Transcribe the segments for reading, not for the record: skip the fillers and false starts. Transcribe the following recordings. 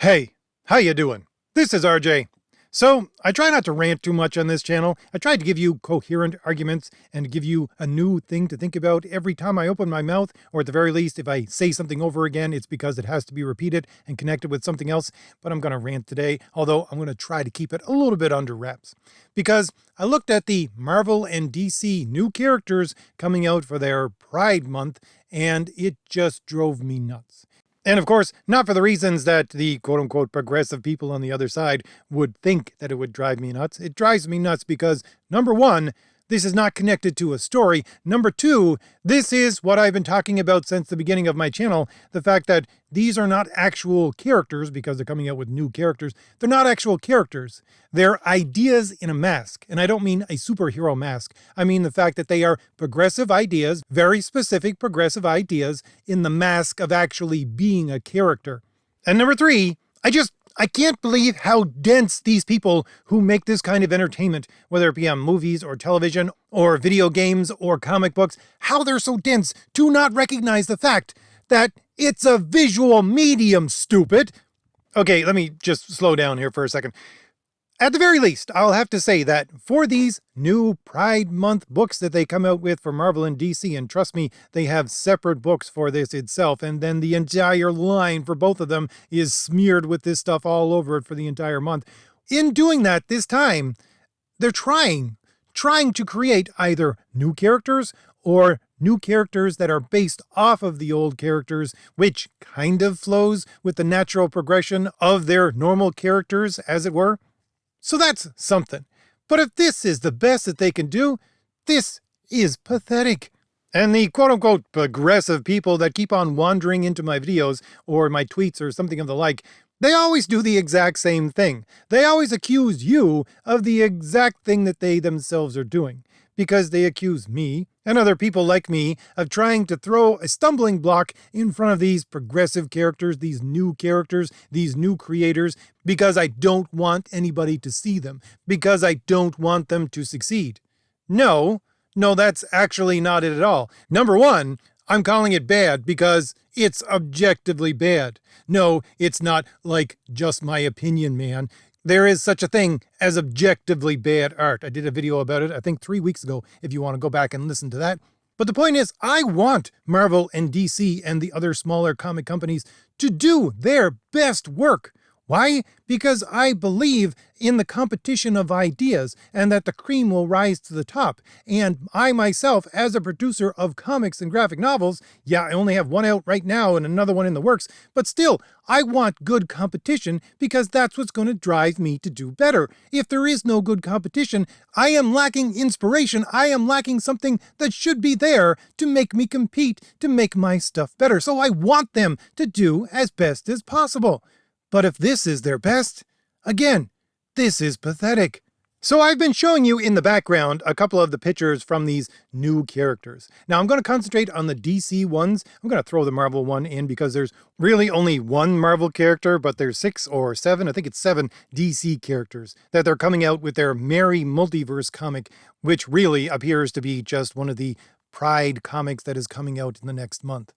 Hey, how you doing? This is RJ. So, I try not to rant too much on this channel. I try to give you coherent arguments and give you a new thing to think about every time I open my mouth, or at the very least, if I say something over again, it's because it has to be repeated and connected with something else. But I'm going to rant today, although I'm going to try to keep it a little bit under wraps. Because I looked at the Marvel and DC new characters coming out for their Pride Month, and it just drove me nuts. And of course, not for the reasons that the quote-unquote progressive people on the other side would think that it would drive me nuts. It drives me nuts because, number one, this is not connected to a story. Number two, this is what I've been talking about since the beginning of my channel, the fact that these are not actual characters because they're coming out with new characters. They're not actual characters. They're ideas in a mask. And I don't mean a superhero mask. I mean the fact that they are progressive ideas, very specific progressive ideas in the mask of actually being a character. And number three, I can't believe how dense these people who make this kind of entertainment, whether it be on movies or television or video games or comic books, how they're so dense to not recognize the fact that it's a visual medium, stupid. Okay, let me just slow down here for a second. At the very least, I'll have to say that for these new Pride Month books that they come out with for Marvel and DC, and trust me, they have separate books for this itself, and then the entire line for both of them is smeared with this stuff all over it for the entire month. In doing that this time, they're trying to create either new characters or new characters that are based off of the old characters, which kind of flows with the natural progression of their normal characters, as it were. So that's something. But if this is the best that they can do, this is pathetic. And the quote-unquote progressive people that keep on wandering into my videos or my tweets or something of the like, they always do the exact same thing. They always accuse you of the exact thing that they themselves are doing. Because they accuse me and other people like me of trying to throw a stumbling block in front of these progressive characters, these new creators, because I don't want anybody to see them, because I don't want them to succeed. No, that's actually not it at all. Number one, I'm calling it bad because it's objectively bad. No, it's not like just my opinion, man. There is such a thing as objectively bad art. I did a video about it, I think 3 weeks ago, if you want to go back and listen to that. But the point is, I want Marvel and DC and the other smaller comic companies to do their best work. Why? Because I believe in the competition of ideas and that the cream will rise to the top. And I myself, as a producer of comics and graphic novels, yeah, I only have one out right now and another one in the works, but still, I want good competition because that's what's going to drive me to do better. If there is no good competition, I am lacking inspiration. I am lacking something that should be there to make me compete, to make my stuff better. So I want them to do as best as possible. But if this is their best, again, this is pathetic. So I've been showing you in the background a couple of the pictures from these new characters. Now I'm going to concentrate on the DC ones. I'm going to throw the Marvel one in because there's really only one Marvel character, but there's 6 or 7, I think it's 7 DC characters that they're coming out with their Merry Multiverse comic, which really appears to be just one of the Pride comics that is coming out in the next month.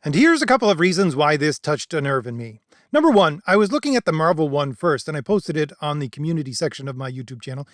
And here's a couple of reasons why this touched a nerve in me. Number one, I was looking at the Marvel one first, and I posted it on the community section of my YouTube channel,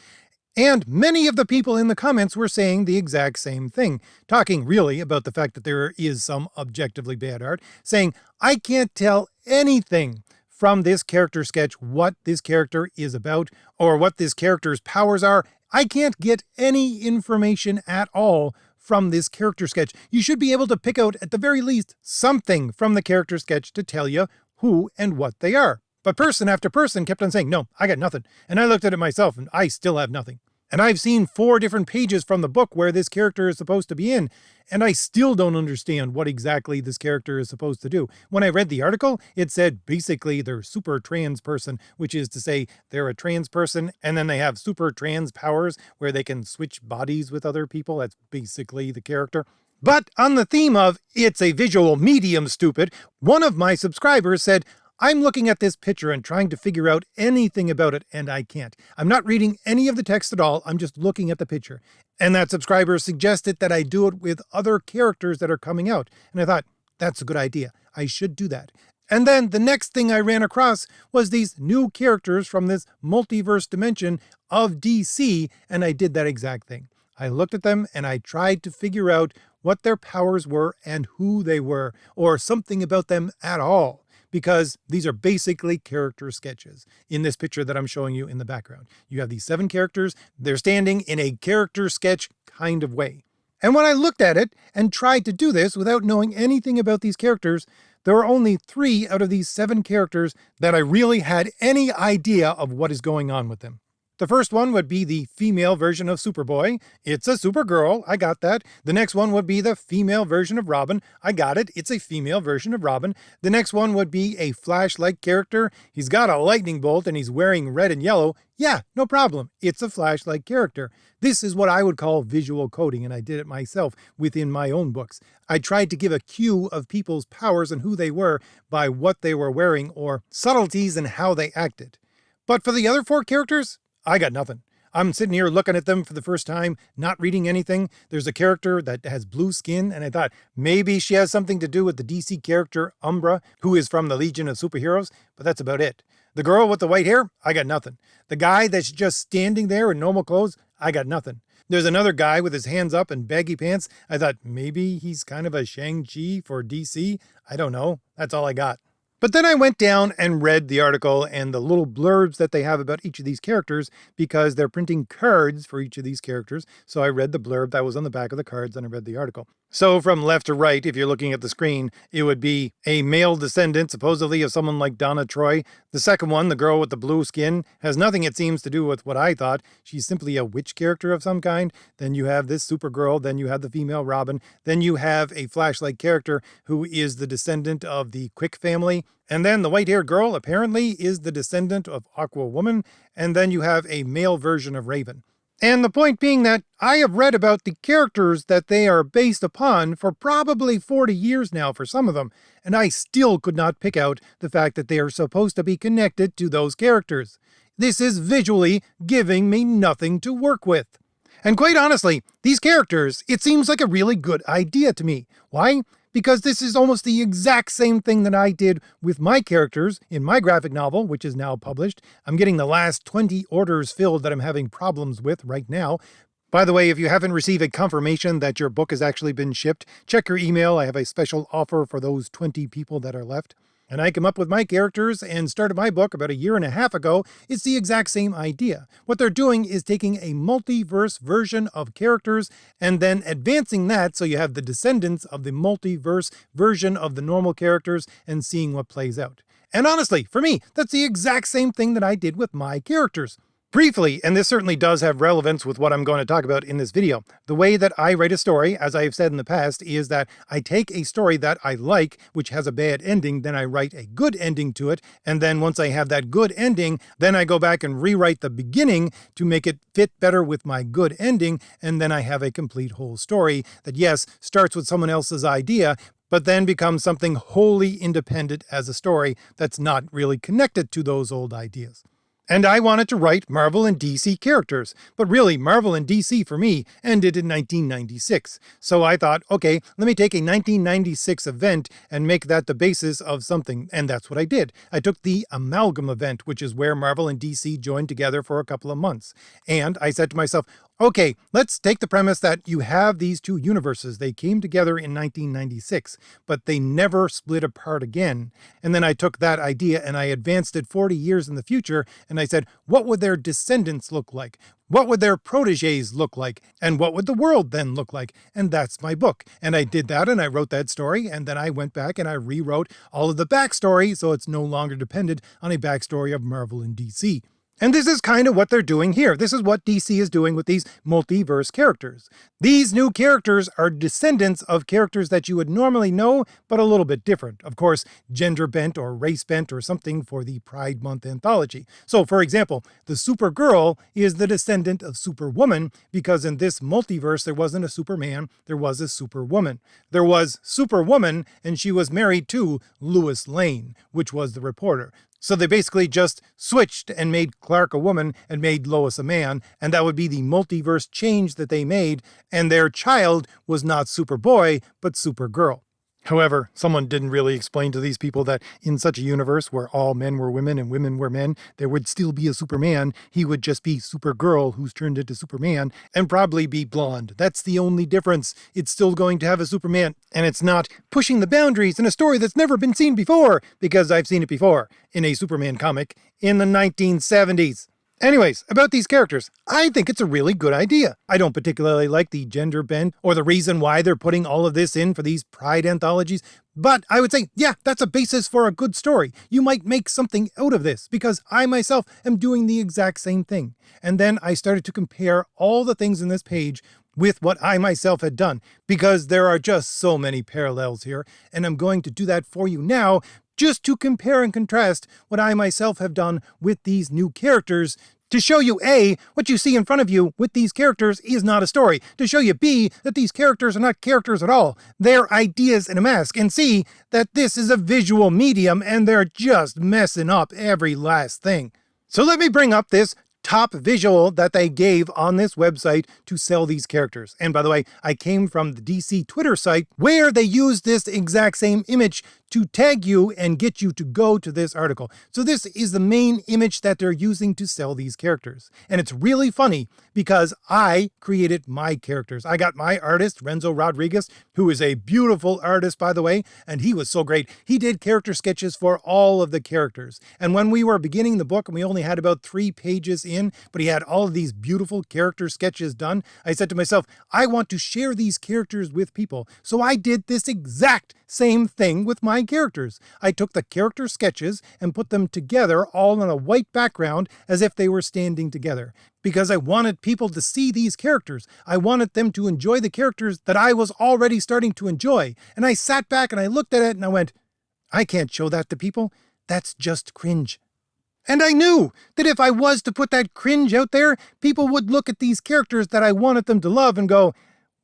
and many of the people in the comments were saying the exact same thing, talking really about the fact that there is some objectively bad art, saying, I can't tell anything from this character sketch what this character is about, or what this character's powers are. I can't get any information at all from this character sketch. You should be able to pick out, at the very least, something from the character sketch to tell you who and what they are. But person after person kept on saying, no, I got nothing. And I looked at it myself and I still have nothing. And I've seen 4 different pages from the book where this character is supposed to be in, and I still don't understand what exactly this character is supposed to do. When I read the article, it said basically they're super trans person, which is to say they're a trans person, and then they have super trans powers where they can switch bodies with other people. That's basically the character. But on the theme of it's a visual medium, stupid, one of my subscribers said, I'm looking at this picture and trying to figure out anything about it, and I can't. I'm not reading any of the text at all, I'm just looking at the picture. And that subscriber suggested that I do it with other characters that are coming out. And I thought, that's a good idea. I should do that. And then the next thing I ran across was these new characters from this multiverse dimension of DC, and I did that exact thing. I looked at them and I tried to figure out what their powers were and who they were, or something about them at all, because these are basically character sketches in this picture that I'm showing you in the background. You have these 7 characters, they're standing in a character sketch kind of way. And when I looked at it and tried to do this without knowing anything about these characters, there were only 3 out of these 7 characters that I really had any idea of what is going on with them. The first one would be the female version of Superboy. It's a Supergirl, I got that. The next one would be the female version of Robin. I got it, it's a female version of Robin. The next one would be a Flash-like character. He's got a lightning bolt and he's wearing red and yellow. Yeah, no problem, it's a Flash-like character. This is what I would call visual coding, and I did it myself within my own books. I tried to give a cue of people's powers and who they were by what they were wearing or subtleties in how they acted. But for the other 4 characters, I got nothing. I'm sitting here looking at them for the first time, not reading anything. There's a character that has blue skin, and I thought maybe she has something to do with the DC character Umbra, who is from the Legion of Superheroes, but that's about it. The girl with the white hair, I got nothing. The guy that's just standing there in normal clothes, I got nothing. There's another guy with his hands up and baggy pants. I thought maybe he's kind of a Shang-Chi for DC. I don't know. That's all I got. But then I went down and read the article and the little blurbs that they have about each of these characters, because they're printing cards for each of these characters. So I read the blurb that was on the back of the cards and I read the article. So from left to right, if you're looking at the screen, it would be a male descendant, supposedly of someone like Donna Troy. The second one, the girl with the blue skin, has nothing, it seems, to do with what I thought. She's simply a witch character of some kind. Then you have this Supergirl. Then you have the female Robin. Then you have a Flash-like character who is the descendant of the Quick family. And then the white-haired girl apparently is the descendant of Aquawoman. And then you have a male version of Raven. And the point being that I have read about the characters that they are based upon for probably 40 years now for some of them, and I still could not pick out the fact that they are supposed to be connected to those characters. This is visually giving me nothing to work with. And quite honestly, these characters, it seems like a really good idea to me. Why? Because this is almost the exact same thing that I did with my characters in my graphic novel, which is now published. I'm getting the last 20 orders filled that I'm having problems with right now. By the way, if you haven't received a confirmation that your book has actually been shipped, check your email. I have a special offer for those 20 people that are left. And I came up with my characters and started my book about 1.5 years ago. It's the exact same idea. What they're doing is taking a multiverse version of characters and then advancing that so you have the descendants of the multiverse version of the normal characters and seeing what plays out. And honestly, for me, that's the exact same thing that I did with my characters. Briefly, and this certainly does have relevance with what I'm going to talk about in this video, the way that I write a story, as I have said in the past, is that I take a story that I like, which has a bad ending, then I write a good ending to it, and then once I have that good ending, then I go back and rewrite the beginning to make it fit better with my good ending, and then I have a complete whole story that, yes, starts with someone else's idea, but then becomes something wholly independent as a story that's not really connected to those old ideas. And I wanted to write Marvel and DC characters, but really Marvel and DC for me ended in 1996. So I thought, okay, let me take a 1996 event and make that the basis of something, and that's what I did. I took the Amalgam event, which is where Marvel and DC joined together for a couple of months. And I said to myself, okay, let's take the premise that you have these two universes. They came together in 1996, but they never split apart again. And then I took that idea and I advanced it 40 years in the future, and I said, what would their descendants look like? What would their protégés look like? And what would the world then look like? And that's my book. And I did that and I wrote that story, and then I went back and I rewrote all of the backstory so it's no longer dependent on a backstory of Marvel and DC. And this is kind of what they're doing here. This is what DC is doing with these multiverse characters. These new characters are descendants of characters that you would normally know, but a little bit different. Of course, gender bent or race bent or something for the Pride Month anthology. So, for example, the Supergirl is the descendant of Superwoman because in this multiverse there wasn't a Superman, there was a Superwoman. There was Superwoman and she was married to Lois Lane, which was the reporter. So they basically just switched and made Clark a woman and made Lois a man, and that would be the multiverse change that they made, and their child was not Superboy, but Supergirl. However, someone didn't really explain to these people that in such a universe where all men were women and women were men, there would still be a Superman. He would just be Supergirl who's turned into Superman and probably be blonde. That's the only difference. It's still going to have a Superman, and it's not pushing the boundaries in a story that's never been seen before, because I've seen it before in a Superman comic in the 1970s. Anyways, about these characters, I think it's a really good idea. I don't particularly like the gender bent or the reason why they're putting all of this in for these Pride anthologies, but I would say, yeah, that's a basis for a good story. You might make something out of this, because I myself am doing the exact same thing. And then I started to compare all the things in this page with what I myself had done, because there are just so many parallels here, and I'm going to do that for you now, just to compare and contrast what I myself have done with these new characters, to show you A, what you see in front of you with these characters is not a story, to show you B, that these characters are not characters at all, they're ideas in a mask, and C, that this is a visual medium and they're just messing up every last thing. So let me bring up this top visual that they gave on this website to sell these characters. And by the way, I came from the DC Twitter site where they used this exact same image to tag you and get you to go to this article. So this is the main image that they're using to sell these characters. And it's really funny because I created my characters. I got my artist, Renzo Rodriguez, who is a beautiful artist, by the way, and he was so great. He did character sketches for all of the characters. And when we were beginning the book and we only had about 3 pages in, but he had all of these beautiful character sketches done, I said to myself, I want to share these characters with people. So I did this exact same thing with my characters. I took the character sketches and put them together all on a white background as if they were standing together, because I wanted people to see these characters. I wanted them to enjoy the characters that I was already starting to enjoy. And I sat back and I looked at it and I went, I can't show that to people. That's just cringe. And I knew that if I was to put that cringe out there, people would look at these characters that I wanted them to love and go,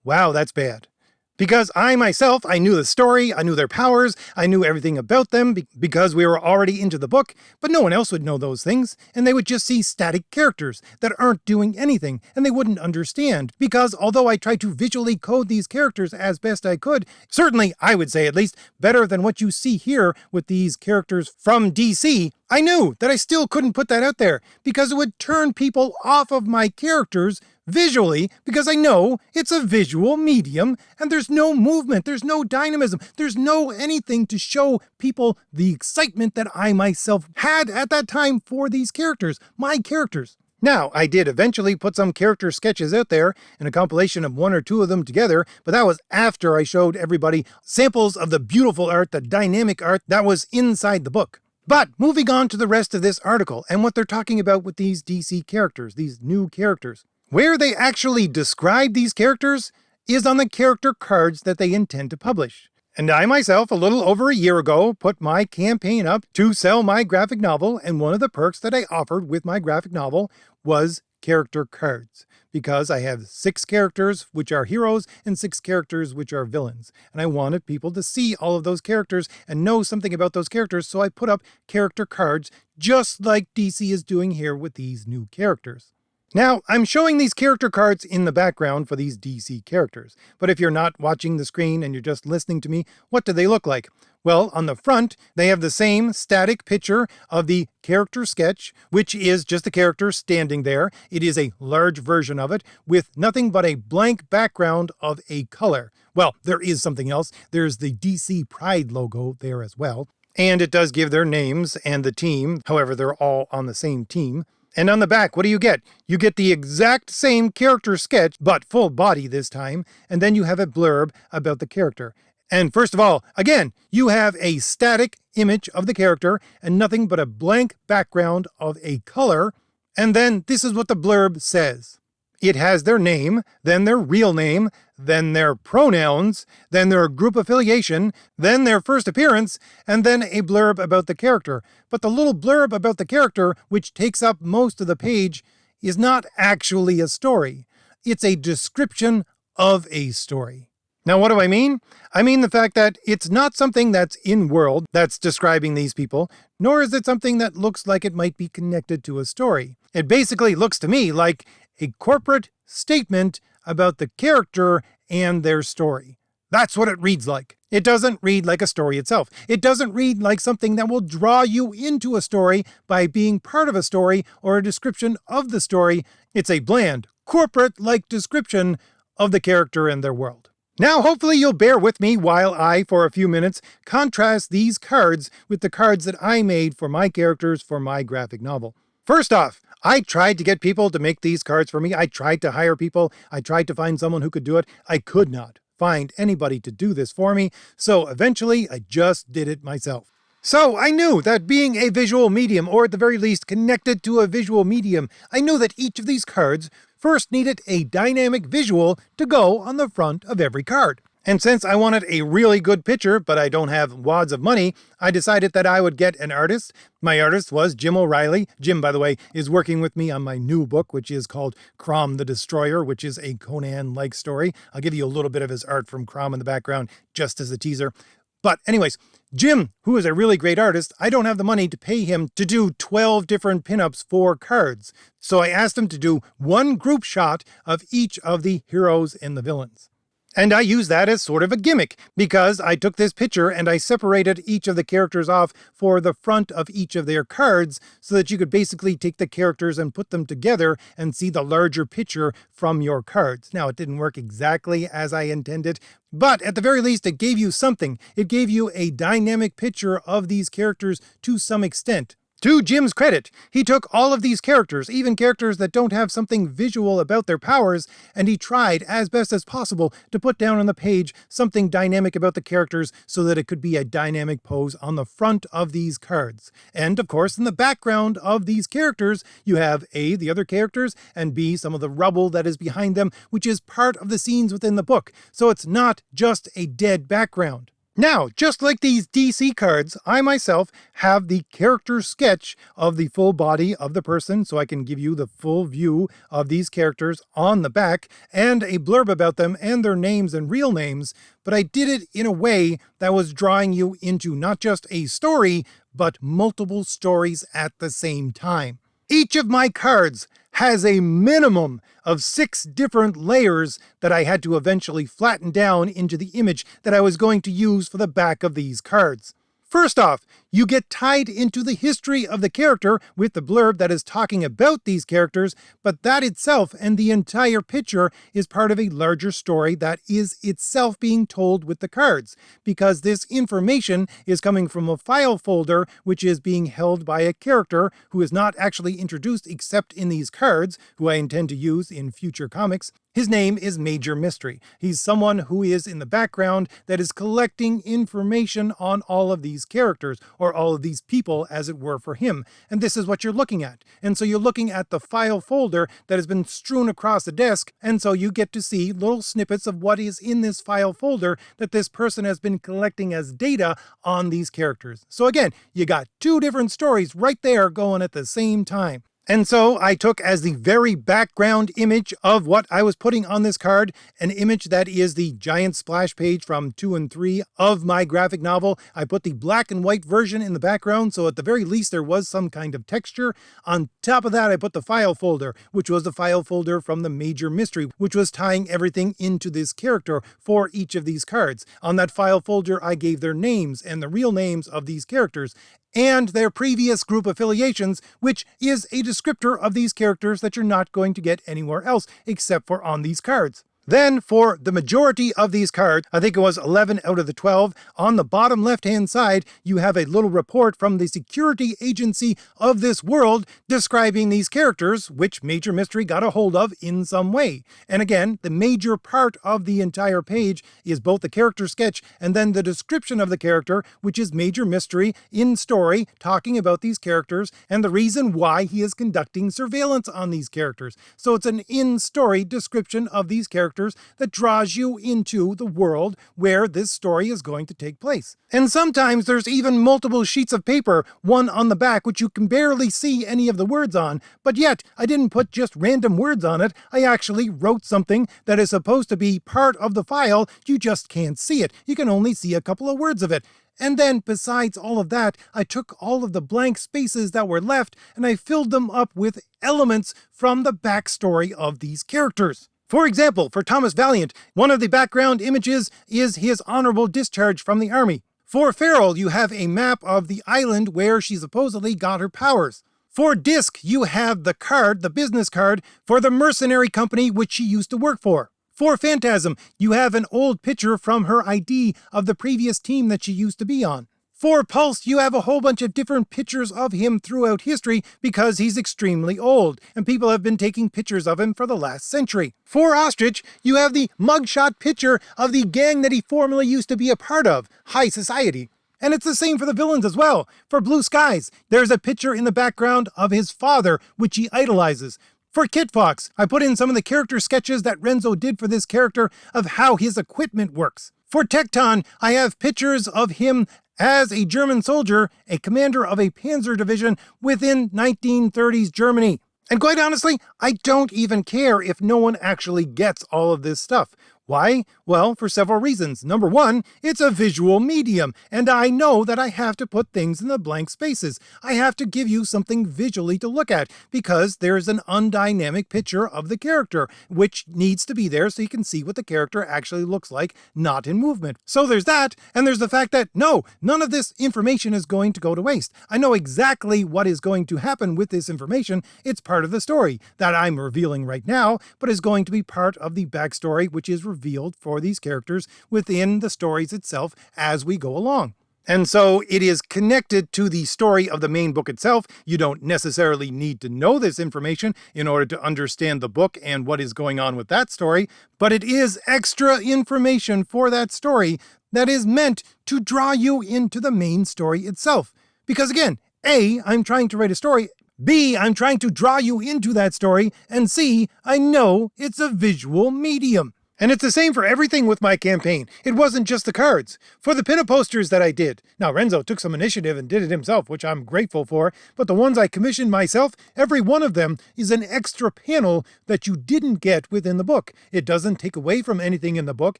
wow, that's bad. Because I myself, I knew the story, I knew their powers, I knew everything about them because we were already into the book, but no one else would know those things, and they would just see static characters that aren't doing anything, and they wouldn't understand, because although I tried to visually code these characters as best I could, certainly I would say at least better than what you see here with these characters from DC, I knew that I still couldn't put that out there, because it would turn people off of my characters visually, because I know it's a visual medium and there's no movement, there's no dynamism, there's no anything to show people the excitement that I myself had at that time for these characters, my characters. Now, I did eventually put some character sketches out there in a compilation of 1 or 2 of them together, but that was after I showed everybody samples of the beautiful art, the dynamic art that was inside the book. But moving on to the rest of this article and what they're talking about with these DC characters, these new characters. Where they actually describe these characters is on the character cards that they intend to publish. And I myself, a little over a year ago, put my campaign up to sell my graphic novel, and one of the perks that I offered with my graphic novel was character cards, because I have 6 characters which are heroes and 6 characters which are villains. And I wanted people to see all of those characters and know something about those characters, so I put up character cards just like DC is doing here with these new characters. Now, I'm showing these character cards in the background for these DC characters, but if you're not watching the screen and you're just listening to me, what do they look like? Well, on the front, they have the same static picture of the character sketch, which is just the character standing there. It is a large version of it with nothing but a blank background of a color. Well, there is something else. There's the DC Pride logo there as well. And it does give their names and the team. However, they're all on the same team. And on the back, what do you get? You get the exact same character sketch, but full body this time, and then you have a blurb about the character. And first of all, again, you have a static image of the character and nothing but a blank background of a color, and then this is what the blurb says. It has their name, then their real name, then their pronouns, then their group affiliation, then their first appearance, and then a blurb about the character. But the little blurb about the character, which takes up most of the page, is not actually a story. It's a description of a story. Now, what do I mean? I mean the fact that it's not something that's in-world that's describing these people, nor is it something that looks like it might be connected to a story. It basically looks to me like a corporate statement about the character and their story. That's what it reads like. It doesn't read like a story itself. It doesn't read like something that will draw you into a story by being part of a story or a description of the story. It's a bland, corporate-like description of the character and their world. Now, hopefully you'll bear with me while I, for a few minutes, contrast these cards with the cards that I made for my characters for my graphic novel. First off, I tried to get people to make these cards for me. I tried to hire people. I tried to find someone who could do it. I could not find anybody to do this for me, so eventually I just did it myself. So I knew that being a visual medium, or at the very least connected to a visual medium, I knew that each of these cards first needed a dynamic visual to go on the front of every card. And since I wanted a really good picture, but I don't have wads of money, I decided that I would get an artist. My artist was Jim O'Reilly. Jim, by the way, is working with me on my new book, which is called CROM the Destroyer, which is a Conan-like story. I'll give you a little bit of his art from CROM in the background, just as a teaser. But anyways, Jim, who is a really great artist, I don't have the money to pay him to do 12 different pinups for cards. So I asked him to do one group shot of each of the heroes and the villains. And I use that as sort of a gimmick, because I took this picture and I separated each of the characters off for the front of each of their cards so that you could basically take the characters and put them together and see the larger picture from your cards. Now, it didn't work exactly as I intended, but at the very least, it gave you something. It gave you a dynamic picture of these characters to some extent. To Jim's credit, he took all of these characters, even characters that don't have something visual about their powers, and he tried as best as possible to put down on the page something dynamic about the characters so that it could be a dynamic pose on the front of these cards. And of course, in the background of these characters, you have A, the other characters, and B, some of the rubble that is behind them, which is part of the scenes within the book. So it's not just a dead background. Now, just like these DC cards, I myself have the character sketch of the full body of the person, so I can give you the full view of these characters on the back, and a blurb about them and their names and real names, but I did it in a way that was drawing you into not just a story, but multiple stories at the same time. Each of my cards has a minimum of 6 different layers that I had to eventually flatten down into the image that I was going to use for the back of these cards. First off, you get tied into the history of the character with the blurb that is talking about these characters, but that itself and the entire picture is part of a larger story that is itself being told with the cards, because this information is coming from a file folder which is being held by a character who is not actually introduced except in these cards, who I intend to use in future comics. His name is Major Mystery. He's someone who is in the background that is collecting information on all of these characters, or all of these people, as it were, for him. And this is what you're looking at. And so you're looking at the file folder that has been strewn across the desk, and so you get to see little snippets of what is in this file folder that this person has been collecting as data on these characters. So again, you got 2 different stories right there going at the same time. And so I took as the very background image of what I was putting on this card, an image that is the giant splash page from 2 and 3 of my graphic novel. I put the black and white version in the background, so at the very least there was some kind of texture. On top of that, I put the file folder, which was the file folder from the Major Mystery, which was tying everything into this character for each of these cards. On that file folder, I gave their names and the real names of these characters, and their previous group affiliations, which is a descriptor of these characters that you're not going to get anywhere else except for on these cards. Then, for the majority of these cards, I think it was 11 out of the 12, on the bottom left-hand side, you have a little report from the security agency of this world describing these characters, which Major Mystery got a hold of in some way. And again, the major part of the entire page is both the character sketch and then the description of the character, which is Major Mystery in story, talking about these characters and the reason why he is conducting surveillance on these characters. So it's an in-story description of these characters that draws you into the world where this story is going to take place. And sometimes there's even multiple sheets of paper, one on the back, which you can barely see any of the words on, but yet I didn't put just random words on it. I actually wrote something that is supposed to be part of the file. You just can't see it. You can only see a couple of words of it. And then, besides all of that, I took all of the blank spaces that were left and I filled them up with elements from the backstory of these characters. For example, for Thomas Valiant, one of the background images is his honorable discharge from the army. For Farrell, you have a map of the island where she supposedly got her powers. For Disc, you have the card, the business card, for the mercenary company which she used to work for. For Phantasm, you have an old picture from her ID of the previous team that she used to be on. For Pulse, you have a whole bunch of different pictures of him throughout history because he's extremely old, and people have been taking pictures of him for the last century. For Ostrich, you have the mugshot picture of the gang that he formerly used to be a part of, High Society. And it's the same for the villains as well. For Blue Skies, there's a picture in the background of his father, which he idolizes. For Kit Fox, I put in some of the character sketches that Renzo did for this character of how his equipment works. For Tecton, I have pictures of him as a German soldier, a commander of a panzer division within 1930s Germany. And quite honestly, I don't even care if no one actually gets all of this stuff. Why? Well, for several reasons. Number one, it's a visual medium, and I know that I have to put things in the blank spaces. I have to give you something visually to look at, because there's an undynamic picture of the character, which needs to be there so you can see what the character actually looks like, not in movement. So there's that, and there's the fact that, no, none of this information is going to go to waste. I know exactly what is going to happen with this information. It's part of the story that I'm revealing right now, but is going to be part of the backstory, which is revealed for these characters within the stories itself as we go along. And so it is connected to the story of the main book itself. You don't necessarily need to know this information in order to understand the book and what is going on with that story, but it is extra information for that story that is meant to draw you into the main story itself. Because again, A, I'm trying to write a story, B, I'm trying to draw you into that story, and C, I know it's a visual medium. And it's the same for everything with my campaign. It wasn't just the cards. For the pinup posters that I did. Now, Renzo took some initiative and did it himself, which I'm grateful for, but the ones I commissioned myself, every one of them is an extra panel that you didn't get within the book. It doesn't take away from anything in the book.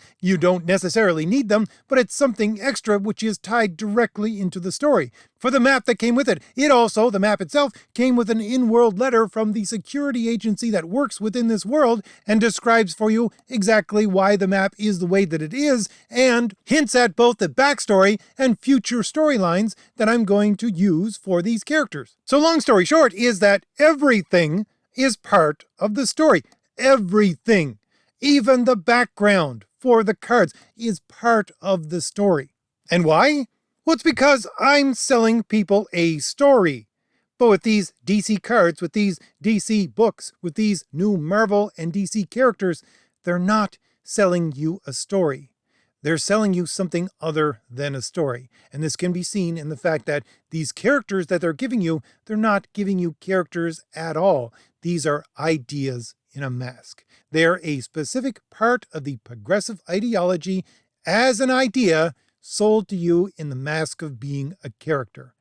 You don't necessarily need them, but it's something extra which is tied directly into the story. For the map that came with it, the map itself, came with an in-world letter from the security agency that works within this world and describes for you exactly why the map is the way that it is, and hints at both the backstory and future storylines that I'm going to use for these characters. So long story short is that everything is part of the story. Everything. Even the background for the cards is part of the story. And why? Well, it's because I'm selling people a story. But with these DC cards, with these DC books, with these new Marvel and DC characters, they're not selling you a story. They're selling you something other than a story. And this can be seen in the fact that these characters that they're giving you, they're not giving you characters at all. These are ideas in a mask. They're a specific part of the progressive ideology as an idea sold to you in the mask of being a character.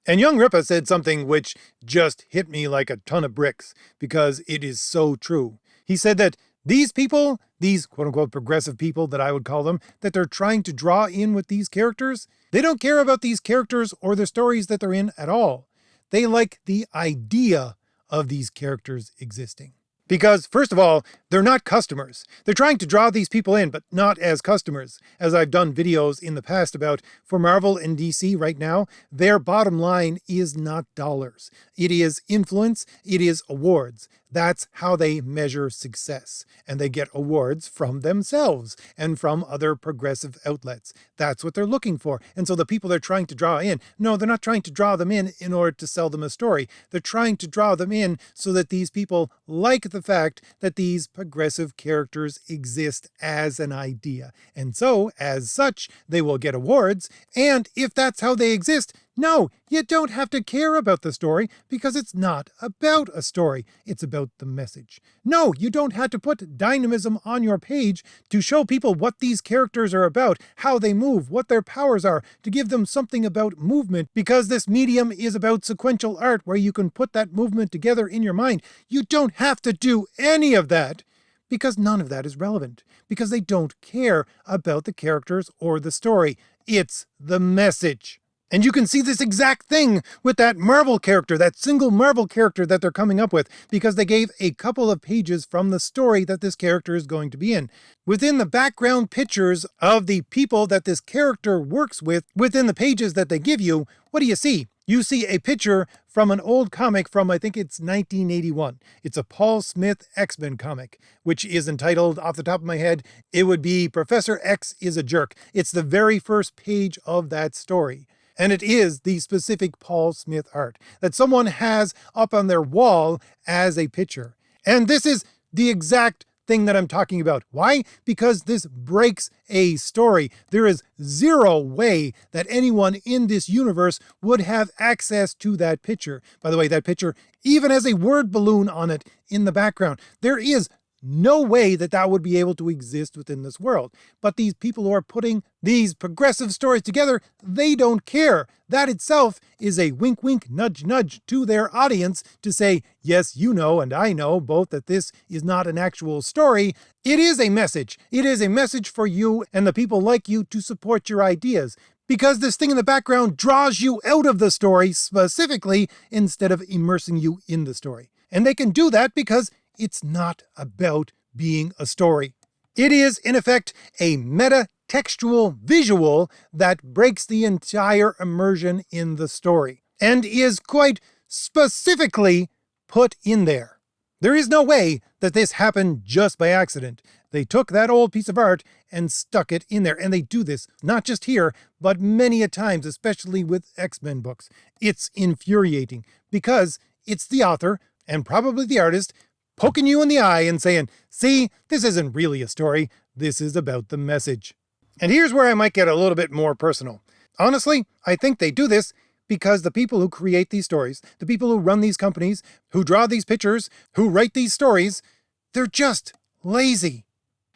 And Young Ripa said something which just hit me like a ton of bricks, because it is so true. He said that these people, these quote-unquote progressive people that I would call them, that they're trying to draw in with these characters, they don't care about these characters or the stories that they're in at all. They like the idea of these characters existing. Because, first of all, they're not customers. They're trying to draw these people in, but not as customers. As I've done videos in the past about, for Marvel and DC right now, their bottom line is not dollars. It is influence, it is awards. That's how they measure success. And they get awards from themselves and from other progressive outlets. That's what they're looking for. And so the people they're trying to draw in, no, they're not trying to draw them in order to sell them a story. They're trying to draw them in so that these people like the fact that these progressive characters exist as an idea. And so, as such, they will get awards. And if that's how they exist, no, you don't have to care about the story because it's not about a story. It's about the message. No, you don't have to put dynamism on your page to show people what these characters are about, how they move, what their powers are, to give them something about movement, because this medium is about sequential art where you can put that movement together in your mind. You don't have to do any of that because none of that is relevant, because they don't care about the characters or the story. It's the message. And you can see this exact thing with that Marvel character, that single Marvel character that they're coming up with, because they gave a couple of pages from the story that this character is going to be in. Within the background pictures of the people that this character works with, within the pages that they give you, what do you see? You see a picture from an old comic from, I think it's 1981. It's a Paul Smith X-Men comic, which is entitled, off the top of my head, it would be Professor X is a Jerk. It's the very first page of that story. And it is the specific Paul Smith art that someone has up on their wall as a picture. And this is the exact thing that I'm talking about. Why? Because this breaks a story. There is zero way that anyone in this universe would have access to that picture. By the way, that picture even has a word balloon on it in the background. There is no way that that would be able to exist within this world. But these people who are putting these progressive stories together, they don't care. That itself is a wink, wink, nudge, nudge to their audience to say, yes, you know, and I know both that this is not an actual story. It is a message. It is a message for you and the people like you to support your ideas. Because this thing in the background draws you out of the story specifically instead of immersing you in the story. And they can do that because it's not about being a story. It is, in effect, a meta-textual visual that breaks the entire immersion in the story and is quite specifically put in there. There is no way that this happened just by accident. They took that old piece of art and stuck it in there. And they do this not just here, but many a times, especially with X-Men books. It's infuriating because it's the author and probably the artist poking you in the eye and saying, see, this isn't really a story. This is about the message. And here's where I might get a little bit more personal. Honestly, I think they do this because the people who create these stories, the people who run these companies, who draw these pictures, who write these stories, they're just lazy.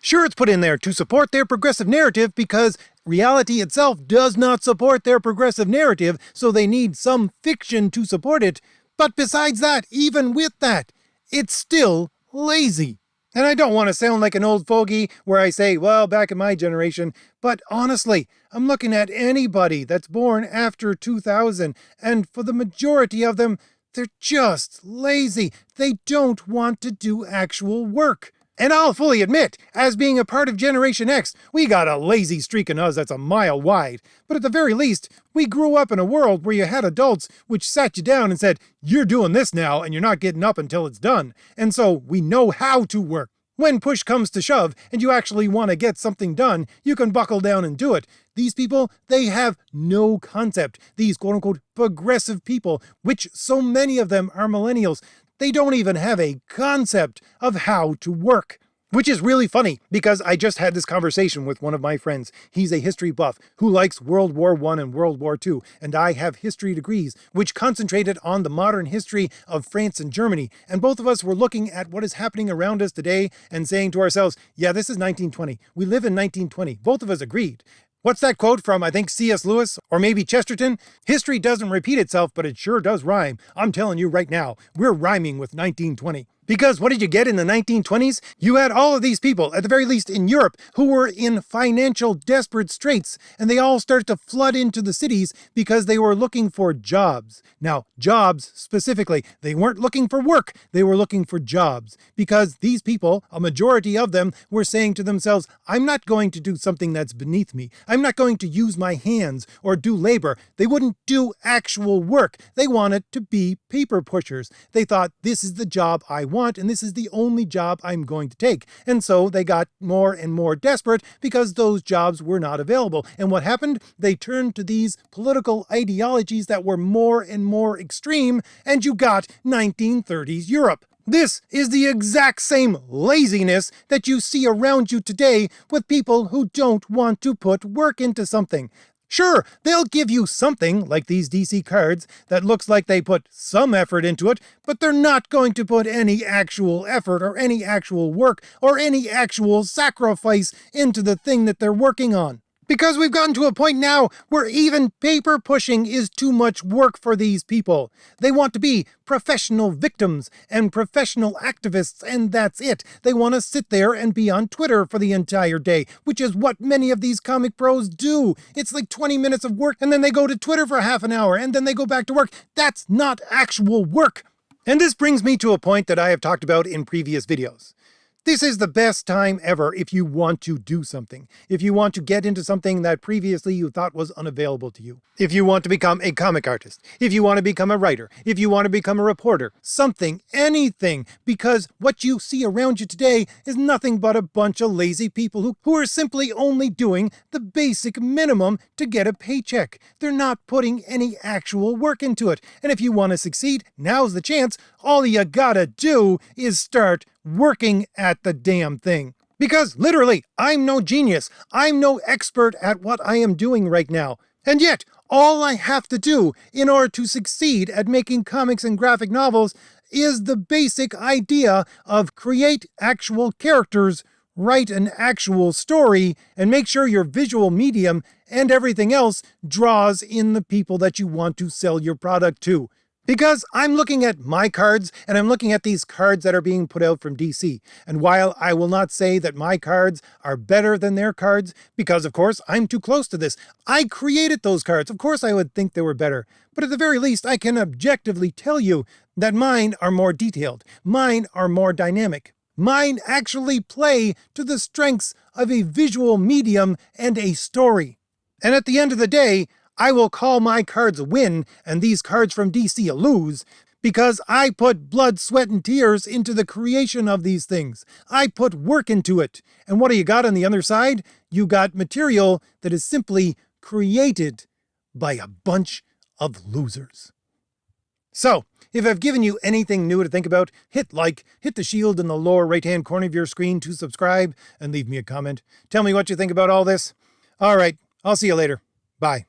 Sure, it's put in there to support their progressive narrative because reality itself does not support their progressive narrative, so they need some fiction to support it. But besides that, even with that, it's still lazy. And I don't want to sound like an old fogey where I say, well, back in my generation, but honestly, I'm looking at anybody that's born after 2000, and for the majority of them, they're just lazy. They don't want to do actual work. And I'll fully admit, as being a part of Generation X, we got a lazy streak in us that's a mile wide. But at the very least, we grew up in a world where you had adults which sat you down and said, you're doing this now and you're not getting up until it's done. And so we know how to work. When push comes to shove and you actually want to get something done, you can buckle down and do it. These people, they have no concept. These quote-unquote progressive people, which so many of them are millennials, they don't even have a concept of how to work. Which is really funny, because I just had this conversation with one of my friends. He's a history buff who likes World War I and World War II, and I have history degrees, which concentrated on the modern history of France and Germany. And both of us were looking at what is happening around us today and saying to ourselves, yeah, this is 1920. We live in 1920. Both of us agreed. What's that quote from, I think, C.S. Lewis or maybe Chesterton? History doesn't repeat itself, but it sure does rhyme. I'm telling you right now, we're rhyming with 1920. Because what did you get in the 1920s? You had all of these people, at the very least in Europe, who were in financial desperate straits, and they all started to flood into the cities because they were looking for jobs. Now, jobs specifically, they weren't looking for work, they were looking for jobs. Because these people, a majority of them, were saying to themselves, I'm not going to do something that's beneath me. I'm not going to use my hands or do labor. They wouldn't do actual work. They wanted to be paper pushers. They thought, this is the job I want, and this is the only job I'm going to take. And so they got more and more desperate because those jobs were not available. And what happened? They turned to these political ideologies that were more and more extreme, and you got 1930s Europe. This is the exact same laziness that you see around you today with people who don't want to put work into something. Sure, they'll give you something, like these DC cards, that looks like they put some effort into it, but they're not going to put any actual effort or any actual work or any actual sacrifice into the thing that they're working on. Because we've gotten to a point now where even paper pushing is too much work for these people. They want to be professional victims and professional activists, and that's it. They want to sit there and be on Twitter for the entire day, which is what many of these comic pros do. It's like 20 minutes of work, and then they go to Twitter for half an hour, and then they go back to work. That's not actual work. And this brings me to a point that I have talked about in previous videos. This is the best time ever if you want to do something. If you want to get into something that previously you thought was unavailable to you. If you want to become a comic artist. If you want to become a writer. If you want to become a reporter. Something, anything. Because what you see around you today is nothing but a bunch of lazy people who are simply only doing the basic minimum to get a paycheck. They're not putting any actual work into it. And if you want to succeed, now's the chance. All you gotta do is start working at the damn thing. Because literally, I'm no genius. I'm no expert at what I am doing right now. And yet, all I have to do in order to succeed at making comics and graphic novels is the basic idea of create actual characters, write an actual story, and make sure your visual medium and everything else draws in the people that you want to sell your product to. Because I'm looking at my cards, and I'm looking at these cards that are being put out from DC. And while I will not say that my cards are better than their cards, because of course I'm too close to this. I created those cards. Of course I would think they were better. But at the very least, I can objectively tell you that mine are more detailed. Mine are more dynamic. Mine actually play to the strengths of a visual medium and a story. And at the end of the day, I will call my cards a win and these cards from DC a lose because I put blood, sweat, and tears into the creation of these things. I put work into it. And what do you got on the other side? You got material that is simply created by a bunch of losers. So, if I've given you anything new to think about, hit like, hit the shield in the lower right-hand corner of your screen to subscribe, and leave me a comment. Tell me what you think about all this. All right, I'll see you later. Bye.